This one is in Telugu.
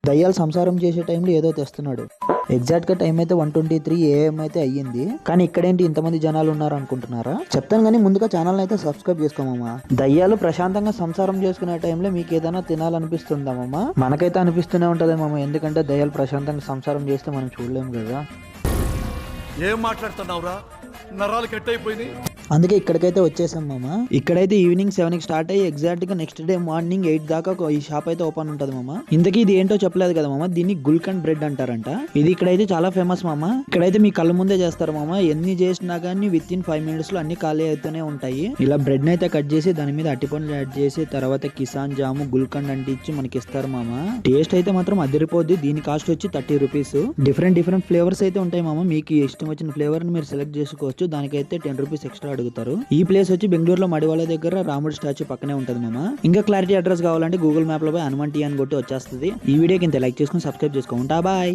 దయ్యాలు సంసారం చేసే టైంలో ఏదో తెస్తున్నాడు. ఎగ్జాక్ట్ గా టైం అయితే 1:23 AM అయితే అయ్యింది. కానీ ఇక్కడేంటి ఇంతమంది జనాలు ఉన్నారు అనుకుంటున్నారా? చెప్తాను కానీ ముందుగా ఛానల్ అయితే సబ్స్క్రైబ్ చేసుకోమమ్మా. దయ్యాలు ప్రశాంతంగా సంసారం చేసుకునే టైంలో మీకు ఏదైనా తినాలనిపిస్తుందామమ్మా? మనకైతే అనిపిస్తూనే ఉంటదేమమ్మా, ఎందుకంటే దయ్యాలు ప్రశాంతంగా సంసారం చేస్తే మనం చూడలేము కదా. ఏం మాట్లాడుతున్నావురా? నరాలు కట్ అయిపోయింది. అందుకే ఇక్కడికైతే వచ్చేసాం మామ. ఇక్కడైతే ఈవినింగ్ 7కి స్టార్ట్ అయ్యి ఎగ్జాక్ట్ గా నెక్స్ట్ డే మార్నింగ్ 8 దాకా ఈ షాప్ అయితే ఓపెన్ ఉంటది మామ. ఇంతకీ ఇది ఏంటో చెప్పలేదు కదా మామ, దీన్ని గుల్కండ్ బ్రెడ్ అంటారంట. ఇది ఇక్కడైతే చాలా ఫేమస్ మామ. ఇక్కడైతే మీ కళ్ళ ముందే చేస్తారు మామ. ఎన్ని చేసినా కానీ విత్ ఇన్ 5 minutes లో అన్ని ఖాళీ అవుతూనే ఉంటాయి. ఇలా బ్రెడ్ అయితే కట్ చేసి దాని మీద అట్టిపండ్లు యాడ్ చేసి తర్వాత కిసాన్ జాము గుల్కండ్ అంటే ఇచ్చి మనకి ఇస్తారు మామ. టేస్ట్ అయితే మాత్రం అదిరిపోద్ది. దీని కాస్ట్ వచ్చి 30 రూపీస్. డిఫరెంట్ ఫ్లేవర్స్ అయితే ఉంటాయి మామ. మీకు ఇష్టం వచ్చిన ఫ్లేవర్ ని మీరు సెలెక్ట్ చేసుకోవచ్చు. దానికైతే 10 రూపీస్ ఎక్స్ట్రా అడుగుతారు. ఈ ప్లేస్ వచ్చి బెంగళూరులో మడివాళ్ళ దగ్గర రాముడి స్టాచ్యూ పక్కనే ఉంటది మామ. ఇంకా క్లారిటీ అడ్రస్ కావాలంటే గూగుల్ మ్యాప్ లో హనుమాన్ టీ అని కొట్టి వచ్చేస్తుంది. ఈ వీడియోకి ఇంత లైక్ చేసుకుని సబ్స్క్రైబ్ చేసుకోండి. బాయ్.